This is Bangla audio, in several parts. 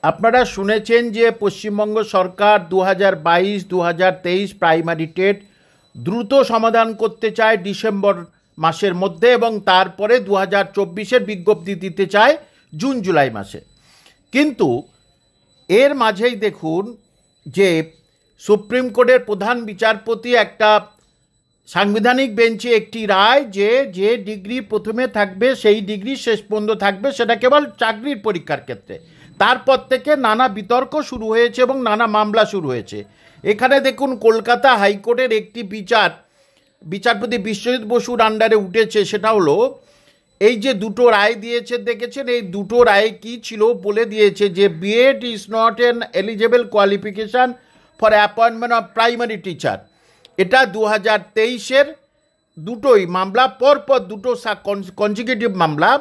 আপনারা শুনেছেন যে পশ্চিমবঙ্গ সরকার 2022-2023 প্রাইমারি টেট দ্রুত সমাধান করতে চায় ডিসেম্বর মাসের মধ্যে এবং তারপরে 2024-এর বিজ্ঞপ্তি দিতে চায় জুন জুলাই মাসে। কিন্তু এর মাঝেই দেখুন যে সুপ্রিম কোর্টের প্রধান বিচারপতি একটা সাংবিধানিক বেঞ্চে একটি রায় যে ডিগ্রি প্রথমে থাকবে সেই ডিগ্রি শেষ পর্যন্ত থাকবে, সেটা কেবল চাকরির পরীক্ষার ক্ষেত্রে। তারপর থেকে নানা বিতর্ক শুরু হয়েছে এবং নানা মামলা শুরু হয়েছে। এখানে দেখুন কলকাতা হাইকোর্টের একটি বিচারপতি বিশ্বজিৎ বসুর আন্ডারে উঠেছে, সেটা হলো এই যে দুটো রায় দিয়েছে দেখেছেন, এই দুটো রায় কি ছিল বলে দিয়েছে যে B Ed is not an eligible qualification for appointment of primary teacher. এটা 2023-এর দুটোই মামলা, পরপর দুটো কনজিকিউটিভ মামলা,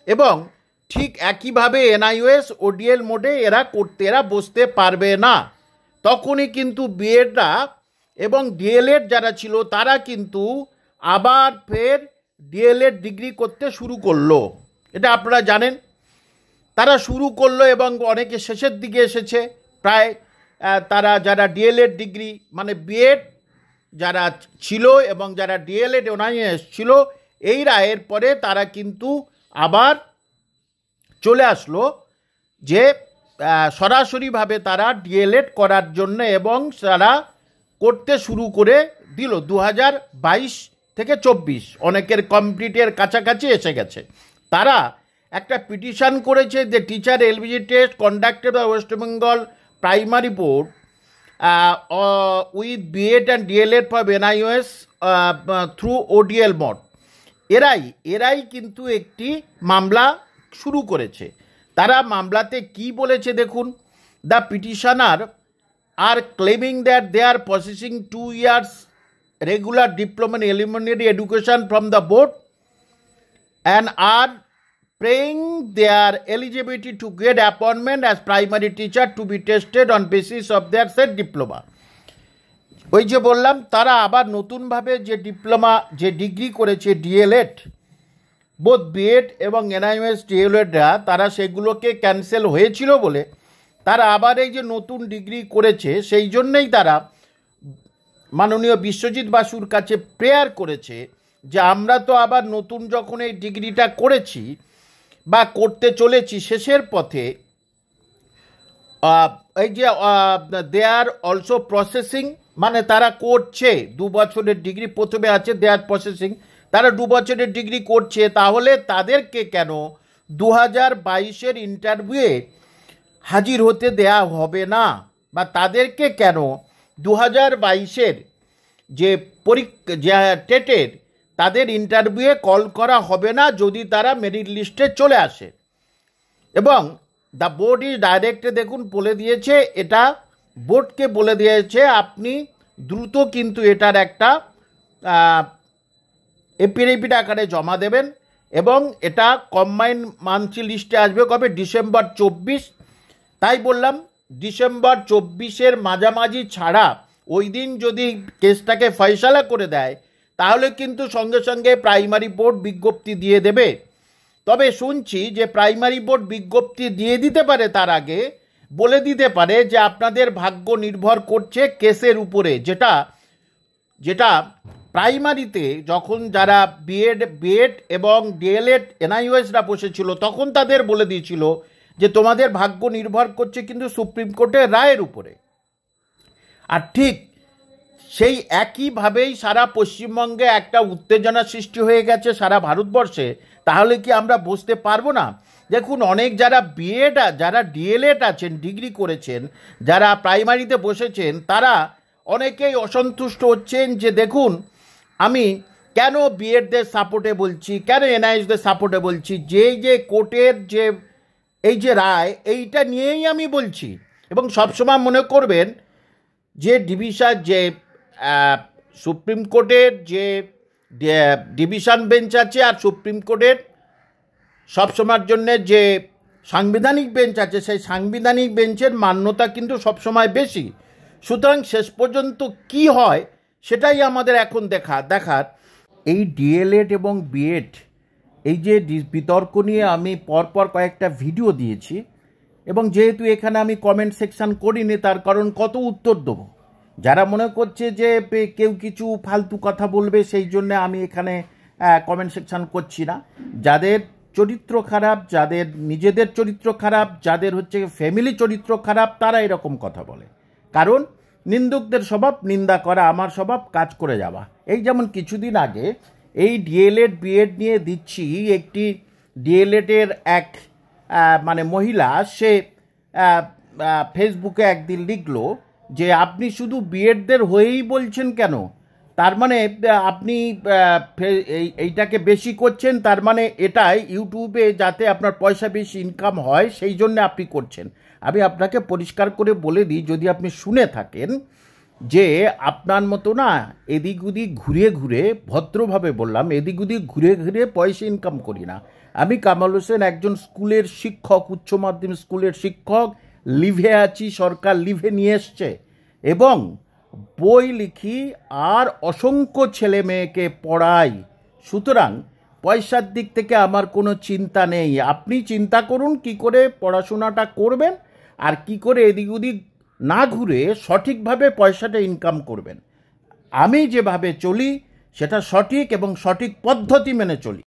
এবং ঠিক একইভাবে এনআইওএস ওডিএল মোডে এরা বসতে পারবে না। তখনই কিন্তু বিএডরা এবং ডিএলএড যারা ছিল তারা কিন্তু আবার ফের ডিএলএড ডিগ্রি করতে শুরু করলো। এটা আপনারা জানেন, তারা শুরু করলো এবং অনেকে শেষের দিকে এসেছে। প্রায় তারা যারা ডিএলএড ডিগ্রি মানে বিএড যারা ছিল এবং যারা ডিএলএড এনআইওএস ছিল, এই রায়ের পরে তারা কিন্তু আবার চলে আসলো যে সরাসরিভাবে তারা ডিএলএড করার জন্য, এবং তারা করতে শুরু করে দিল 2022 থেকে 24, অনেকের কমপ্লিটের কাছাকাছি এসে গেছে। তারা একটা পিটিশন করেছে যে teacher eligibility test conducted by West Bengal primary board with B Ed and D El Ed for NIOS through ODL mode. এরাই কিন্তু একটি মামলা শুরু করেছে। তারা মামলাতে কি বলেছে দেখুন, the petitioner are claiming that they are possessing 2 years regular diploma in elementary education from the board and are praying their eligibility to get appointment as primary teacher to be tested on basis of their said diploma। ওই যে বললাম, তারা আবার নতুনভাবে যে ডিপ্লোমা যে ডিগ্রি করেছে ডিএলএড, বোধ বিএড এবং এনআইওএস ডিএলএডরা, তারা সেগুলোকে ক্যান্সেল হয়েছিল বলে তারা আবার এই যে নতুন ডিগ্রি করেছে, সেই জন্যেই তারা মাননীয় বিশ্বজিৎ বসুর কাছে প্রেয়ার করেছে যে আমরা তো আবার নতুন যখন এই ডিগ্রিটা করেছি বা করতে চলেছি শেষের পথে, এই যে দে আর অলসো প্রসেসিং, মানে তারা করছে 2 বছরের ডিগ্রি প্রথমে আছে, দে আর প্রসেসিং, তারা 2 বছরের ডিগ্রি করছে, তাহলে তাদেরকে কেন 2022-এর ইন্টারভিউয়ে হাজির হতে দেয়া হবে না, বা তাদেরকে কেন 2022-এর যে টেটের তাদের ইন্টারভিউয়ে কল করা হবে না যদি তারা মেরিট লিস্টে চলে আসে। এবং দ্য বোর্ড ইজ ডাইরেক্টে দেখুন বলে দিয়েছে, এটা বোর্ডকে বলে দিয়েছে আপনি দ্রুত কিন্তু এটার একটা এফিডেভিট আকারে জমা দেবেন, এবং এটা কম্বাইন্ড মান্থলি লিস্টে আসবে কবে, ডিসেম্বর 24। তাই বললাম ডিসেম্বর 24-এর মাঝামাঝি ছাড়া ওই দিন যদি কেসটাকে ফয়সালা করে দেয়, তাহলে কিন্তু সঙ্গে সঙ্গে প্রাইমারি বোর্ড বিজ্ঞপ্তি দিয়ে দেবে। তবে শুনছি যে প্রাইমারি বোর্ড বিজ্ঞপ্তি দিয়ে দিতে পারে, তার আগে বলে দিতে পারে যে আপনাদের ভাগ্য নির্ভর করছে কেসের উপরে, যেটা প্রাইমারিতে যখন যারা বিএড এবং ডিএলএড এনআইওএসরা বসেছিল তখন তাদের বলে দিয়েছিল যে তোমাদের ভাগ্য নির্ভর করছে কিন্তু সুপ্রিম কোর্টের রায়ের উপরে। আর ঠিক সেই একইভাবেই সারা পশ্চিমবঙ্গে একটা উত্তেজনা সৃষ্টি হয়ে গেছে সারা ভারতবর্ষে। তাহলে কি আমরা বসতে পারবো না? দেখুন, অনেক যারা বিএড যারা ডিএলএড আছেন, ডিগ্রি করেছেন, যারা প্রাইমারিতে বসেছেন, তারা অনেকেই অসন্তুষ্ট হচ্ছেন যে দেখুন আমি কেন বিএডদের সাপোর্টে বলছি, কেন এনআইএসদের সাপোর্টে বলছি, যে কোর্টের যে এই যে রায়, এইটা নিয়েই আমি বলছি। এবং সবসময় মনে করবেন যে সুপ্রিম কোর্টের যে ডিভিশন বেঞ্চ আছে আর সুপ্রিম কোর্টের সবসময়ের জন্যে যে সাংবিধানিক বেঞ্চ আছে, সেই সাংবিধানিক বেঞ্চের মান্যতা কিন্তু সবসময় বেশি। সুতরাং শেষ পর্যন্ত কি হয় সেটাই আমাদের এখন দেখার। এই ডিএলএড এবং বিএড এই যে বিতর্ক নিয়ে আমি পরপর কয়েকটা ভিডিও দিয়েছি, এবং যেহেতু এখানে আমি কমেন্ট সেকশন করিনি, তার কারণ কত উত্তর দেবো। যারা মনে করছে যে কেউ কিছু ফালতু কথা বলবে, সেই জন্য আমি এখানে কমেন্ট সেকশন করছি না। যাদের চরিত্র খারাপ, যাদের নিজেদের চরিত্র খারাপ, যাদের হচ্ছে ফ্যামিলি চরিত্র খারাপ, তারা এরকম কথা বলে। কারণ নিন্দুকদের স্বভাব নিন্দা করা, আমার স্বভাব কাজ করে যাওয়া। এই যেমন কিছুদিন আগে এই ডিএলএড বিএড নিয়ে দিচ্ছি, একটি ডিএলএডের এক মানে মহিলা, সে ফেসবুকে একদিন লিখলো যে আপনি শুধু বিএডদের হয়েই বলছেন কেন, তার মানে আপনি এইটাকে বেশি করছেন, তার মানে এটাই ইউটিউবে যাতে আপনার পয়সা বেশি ইনকাম হয় সেই জন্য আপনি করছেন। আমি আপনাকে পরিষ্কার করে বলে দিই, যদি আপনি শুনে থাকেন, যে আপনার মতো না এদিক ওদিক ঘুরে ঘুরে, ভদ্রভাবে বললাম, এদিক ওদিক ঘুরে ঘুরে পয়সা ইনকাম করি না। আমি কামাল হোসেন একজন স্কুলের শিক্ষক, উচ্চ মাধ্যমিক স্কুলের শিক্ষক, লিভে আছি, সরকার লিভে নিয়ে এসছে, এবং বই লিখি আর অসংখ্য ছেলে মেয়েকে পড়াই। সুতরাং পয়সার দিক থেকে আমার কোনো চিন্তা নেই। আপনি চিন্তা করুন কি করে পড়াশোনাটা করবেন আর কি করে এদিক ওদিক না ঘুরে সঠিকভাবে পয়সাটা ইনকাম করবেন। আমি যেভাবে চলি সেটা সঠিক এবং সঠিক পদ্ধতি মেনে চলি।